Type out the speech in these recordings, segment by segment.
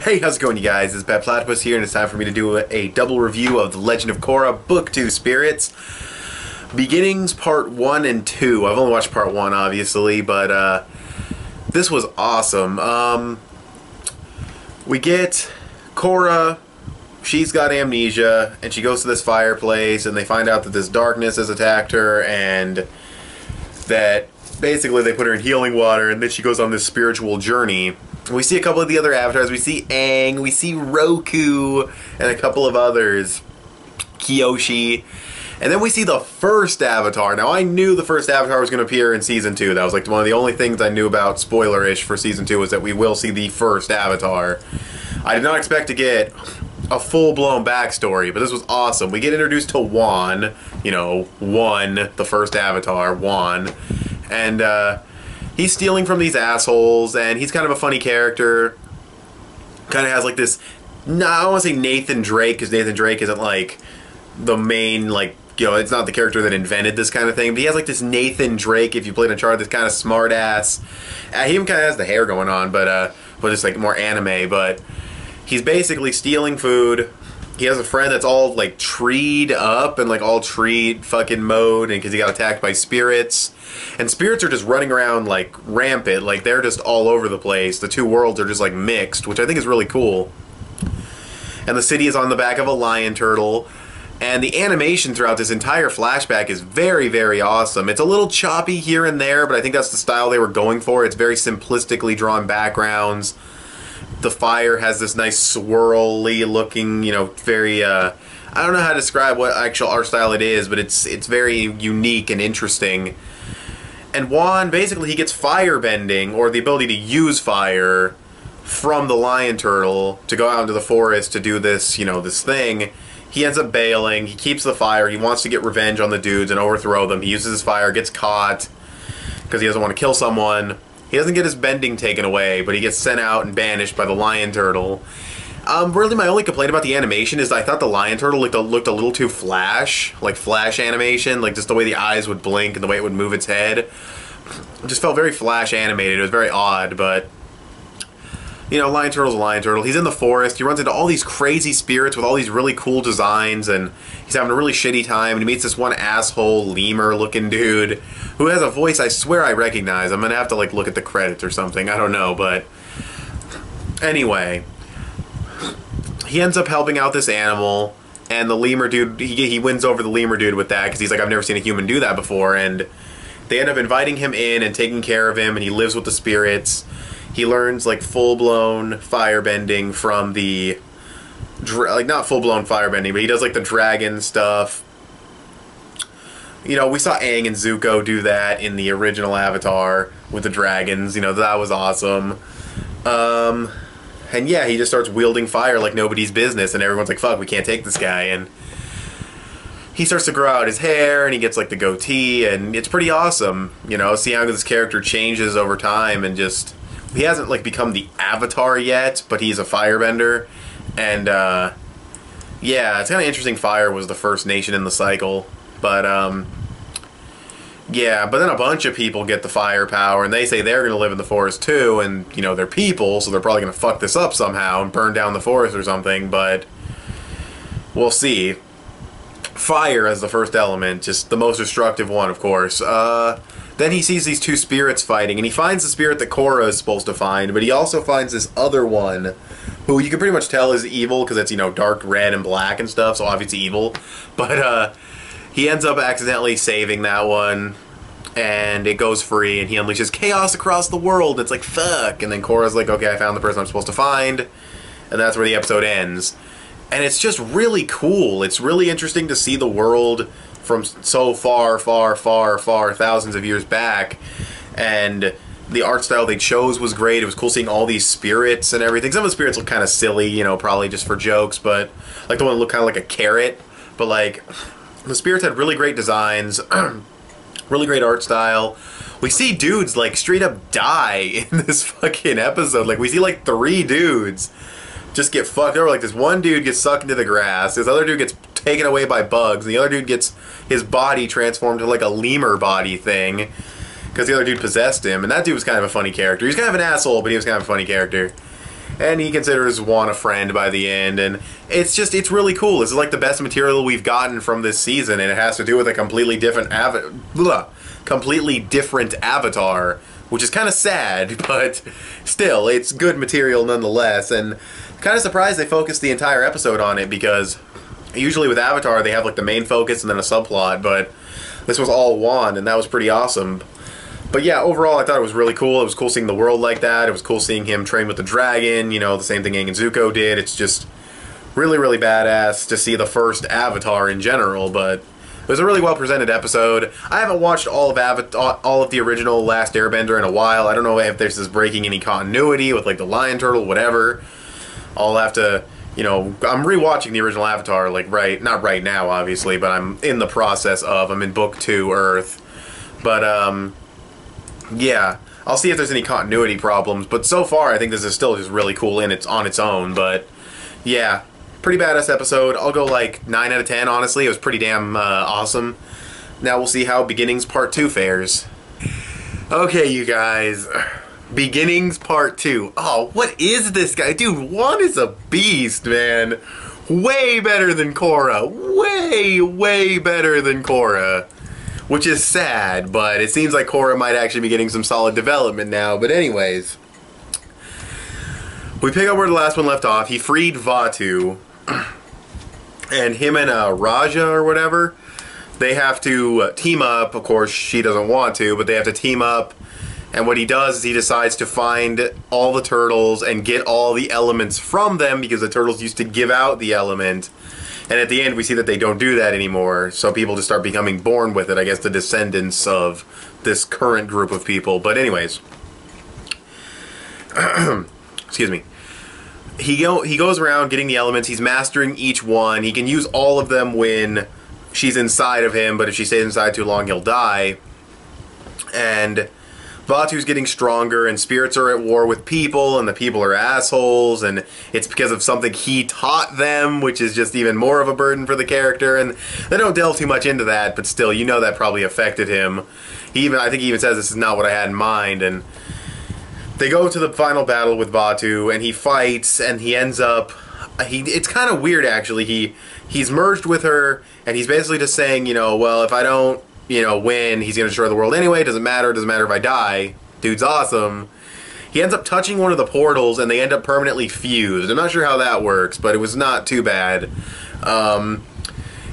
Hey, how's it going, you guys? It's petplatypus here, and it's time for me to do a double review of The Legend of Korra, Book 2 Spirits. Beginnings Part 1 and 2. I've only watched Part 1, obviously, but this was awesome. We get Korra. She's got amnesia, and she goes to this fireplace, and they find out that this darkness has attacked her, and that basically they put her in healing water, and then she goes on this spiritual journey. We see a couple of the other avatars. We see Aang, we see Roku, and a couple of others. Kyoshi. And then we see the first avatar. Now, I knew the first avatar was going to appear in Season 2. That was like one of the only things I knew about spoiler-ish for Season 2 was that we will see the first avatar. I did not expect to get a full-blown backstory, but this was awesome. We get introduced to Wan, you know, One, the first avatar, Wan. And, he's stealing from these assholes, and he's kind of a funny character. Kind of has like this, no, I don't want to say Nathan Drake, because Nathan Drake isn't like the main, like, you know, it's not the character that invented this kind of thing, but he has like this Nathan Drake, if you played Uncharted, this kind of smart ass. He even kind of has the hair going on, but just like more anime, but he's basically stealing food. He has a friend that's all like treed up and like all treed fucking mode, and because he got attacked by spirits. And spirits are just running around like rampant, like they're just all over the place. The two worlds are just like mixed, which I think is really cool. And the city is on the back of a lion turtle. And the animation throughout this entire flashback is very, very awesome. It's a little choppy here and there, but I think that's the style they were going for. It's very simplistically drawn backgrounds. The fire has this nice swirly looking, you know, very, I don't know how to describe what actual art style it is, but it's very unique and interesting. And Wan, basically, he gets fire bending, or the ability to use fire, from the lion turtle to go out into the forest to do this, you know, this thing. He ends up bailing, he keeps the fire, he wants to get revenge on the dudes and overthrow them. He uses his fire, gets caught, because he doesn't want to kill someone. He doesn't get his bending taken away, but he gets sent out and banished by the lion turtle. Really, my only complaint about the animation is I thought the lion turtle looked a little too Flash, like Flash animation, like just the way the eyes would blink and the way it would move its head. It just felt very Flash animated. It was very odd, but you know, lion turtle's a lion turtle. He's in the forest. He runs into all these crazy spirits with all these really cool designs, and he's having a really shitty time. And he meets this one asshole lemur-looking dude who has a voice I swear I recognize. I'm gonna have to like look at the credits or something. I don't know, but anyway. He ends up helping out this animal, and the lemur dude, he wins over the lemur dude with that, because he's like, I've never seen a human do that before, and they end up inviting him in and taking care of him, and he lives with the spirits. He learns, like, full-blown firebending from the, like, not full-blown firebending, but he does, like, the dragon stuff. You know, we saw Aang and Zuko do that in the original Avatar with the dragons, you know, that was awesome. And yeah, he just starts wielding fire like nobody's business, and everyone's like, fuck, we can't take this guy, and he starts to grow out his hair, and he gets like the goatee, and it's pretty awesome, you know, see how this character changes over time, and just, he hasn't like become the Avatar yet, but he's a firebender, and yeah, it's kind of interesting Fire was the first nation in the cycle, but yeah, but then a bunch of people get the fire power, and they say they're going to live in the forest too, and, you know, they're people, so they're probably going to fuck this up somehow and burn down the forest or something, but we'll see. Fire as the first element, just the most destructive one, of course. Then he sees these two spirits fighting, and he finds the spirit that Korra is supposed to find, but he also finds this other one, who you can pretty much tell is evil, because it's, you know, dark red and black and stuff, so obviously evil, but, he ends up accidentally saving that one, and it goes free, and he unleashes chaos across the world. It's like, fuck. And then Korra's like, okay, I found the person I'm supposed to find, and that's where the episode ends. And it's just really cool. It's really interesting to see the world from so far, far, far, far, thousands of years back, and the art style they chose was great. It was cool seeing all these spirits and everything. Some of the spirits look kind of silly, you know, probably just for jokes, but like the one that looked kind of like a carrot, but like the spirits had really great designs, really great art style. We see dudes, like, straight up die in this fucking episode. Like, we see, like, 3 dudes just get fucked over. Like, this one dude gets sucked into the grass, this other dude gets taken away by bugs, and the other dude gets his body transformed to, like, a lemur body thing, because the other dude possessed him, and that dude was kind of a funny character. He was kind of an asshole, but he was kind of a funny character. and he considers Juan a friend by the end, and it's really cool. This is like the best material we've gotten from this season, and it has to do with a completely different avatar, which is kind of sad, but still, it's good material nonetheless, and kind of surprised they focused the entire episode on it, because usually with Avatar they have like the main focus and then a subplot, but this was all Juan, and that was pretty awesome. But yeah, overall I thought it was really cool. It was cool seeing the world like that. It was cool seeing him train with the dragon, you know, the same thing Aang and Zuko did. It's just really, really badass to see the first Avatar in general, but it was a really well-presented episode. I haven't watched all of the original Last Airbender in a while. I don't know if this is breaking any continuity with, like, the Lion Turtle, whatever. I'll have to, you know, I'm rewatching the original Avatar, like, not right now, obviously, but I'm in the process of, I'm in Book 2, Earth. But, yeah, I'll see if there's any continuity problems, but so far I think this is still just really cool on its own, but yeah, pretty badass episode. I'll go like 9 out of 10, honestly. It was pretty damn awesome. Now we'll see how Beginnings Part 2 fares. Okay, you guys, Beginnings Part 2. Oh, what is this guy? Dude, Juan is a beast, man. Way better than Korra. Way, way better than Korra. Which is sad, but it seems like Korra might actually be getting some solid development now. But anyways, we pick up where the last one left off. He freed Vaatu, and him and Raja or whatever, they have to team up. Of course, she doesn't want to, but they have to team up. And what he does is he decides to find all the turtles and get all the elements from them, because the turtles used to give out the element. And at the end, we see that they don't do that anymore, so people just start becoming born with it. I guess the descendants of this current group of people. But anyways, excuse me. He goes around getting the elements. He's mastering each one. He can use all of them when she's inside of him, but if she stays inside too long, he'll die. And Vaatu's getting stronger, and spirits are at war with people, and the people are assholes, and it's because of something he taught them, which is just even more of a burden for the character, and they don't delve too much into that, but still, you know that probably affected him. I think he even says this is not what I had in mind, and they go to the final battle with Vaatu, and he fights, and he ends up, it's kind of weird actually, he's merged with her, and he's basically just saying, you know, well, if I don't, you know, win, he's going to destroy the world anyway. Doesn't matter if I die. Dude's awesome. He ends up touching one of the portals, and they end up permanently fused. I'm not sure how that works, but it was not too bad.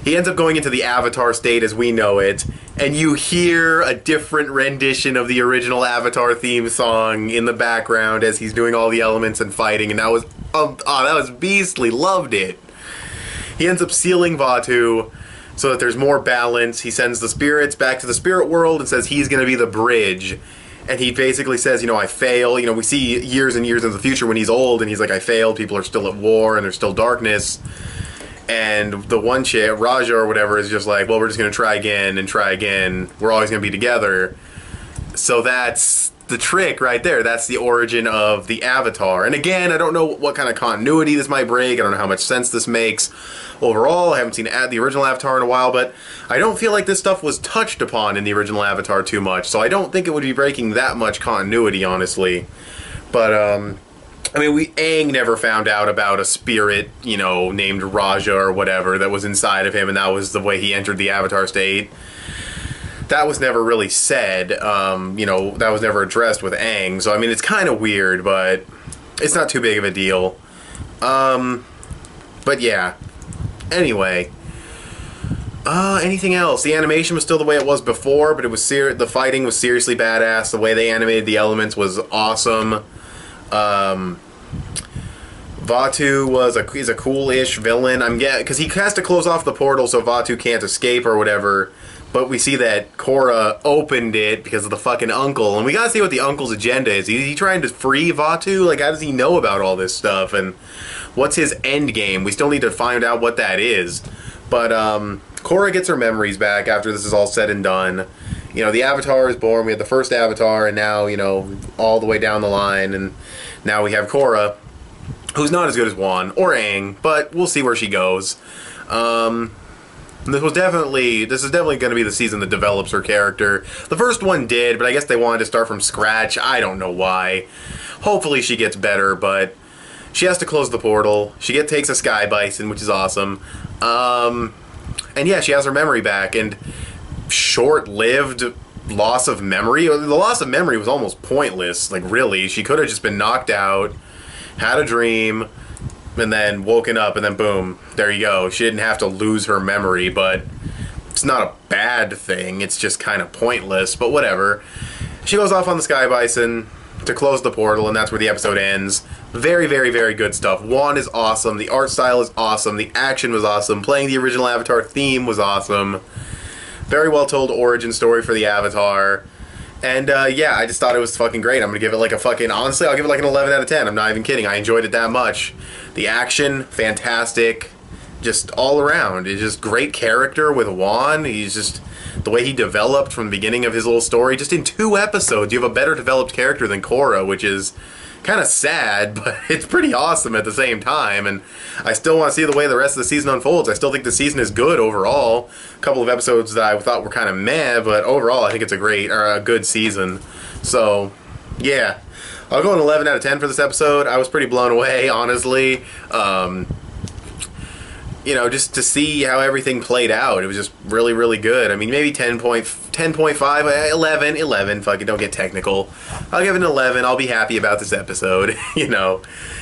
He ends up going into the Avatar state as we know it, and you hear a different rendition of the original Avatar theme song in the background as he's doing all the elements and fighting, and that was, that was beastly. Loved it. He ends up sealing Vaatu so that there's more balance. He sends the spirits back to the spirit world and says he's going to be the bridge. And he basically says, you know, I fail. You know, we see years and years into the future when he's old, and he's like, I failed. People are still at war, and there's still darkness. And the one chick, Raja or whatever, is just like, well, we're just going to try again and try again. We're always going to be together. So that's the trick right there. That's the origin of the Avatar. And again, I don't know what kind of continuity this might break. I don't know how much sense this makes. Overall, I haven't seen the original Avatar in a while, but I don't feel like this stuff was touched upon in the original Avatar too much, so I don't think it would be breaking that much continuity, honestly. But, I mean, Aang never found out about a spirit, you know, named Raja or whatever that was inside of him, and that was the way he entered the Avatar state. That was never really said, you know, that was never addressed with Aang, so I mean, it's kind of weird, but it's not too big of a deal. But yeah. Anyway, anything else? The animation was still the way it was before, but it was the fighting was seriously badass. The way they animated the elements was awesome. Vaatu is a cool-ish villain. Because he has to close off the portal so Vaatu can't escape or whatever. But we see that Korra opened it because of the fucking uncle, and we gotta see what the uncle's agenda is. Is he trying to free Vaatu? Like, how does he know about all this stuff? And what's his end game? We still need to find out what that is. But Korra gets her memories back after this is all said and done. You know, the Avatar is born. We had the first Avatar, and now, you know, all the way down the line, and now we have Korra, who's not as good as Juan or Aang, but we'll see where she goes. This is definitely going to be the season that develops her character. The first one did, but I guess they wanted to start from scratch. I don't know why. Hopefully she gets better, but she has to close the portal. She takes a sky bison, which is awesome. And yeah, she has her memory back, and short-lived loss of memory. The loss of memory was almost pointless, like really. She could have just been knocked out, had a dream, and then woken up, and then boom, there you go. She didn't have to lose her memory, but it's not a bad thing. It's just kind of pointless, but whatever. She goes off on the sky bison to close the portal, and that's where the episode ends. Very, very, very good stuff. Wan is awesome. The art style is awesome. The action was awesome. Playing the original Avatar theme was awesome. Very well told origin story for the Avatar. And yeah, I just thought it was fucking great. I'm going to give it like a fucking... Honestly, I'll give it like an 11 out of 10. I'm not even kidding. I enjoyed it that much. The action, fantastic. Just all around. It's just great character with Wan. He's just... The way he developed from the beginning of his little story. Just in 2 episodes, you have a better developed character than Korra, which is kind of sad, but it's pretty awesome at the same time. And I still want to see the way the rest of the season unfolds. I still think the season is good overall. A couple of episodes that I thought were kind of meh, but overall I think it's a good season. So, yeah. I'll go an 11 out of 10 for this episode. I was pretty blown away, honestly. You know, just to see how everything played out. It was just really, really good. I mean, maybe 10.5, 11, fuck it, don't get technical. I'll give it an 11. I'll be happy about this episode, you know.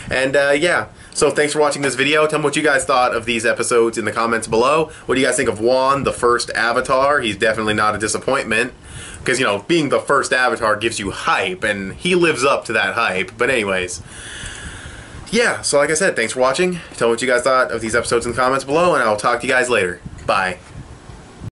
And, yeah. So thanks for watching this video. Tell me what you guys thought of these episodes in the comments below. What do you guys think of Wan, the first Avatar? He's definitely not a disappointment. Because, you know, being the first Avatar gives you hype, and he lives up to that hype. But anyways... Yeah, so like I said, thanks for watching. Tell me what you guys thought of these episodes in the comments below, and I'll talk to you guys later. Bye.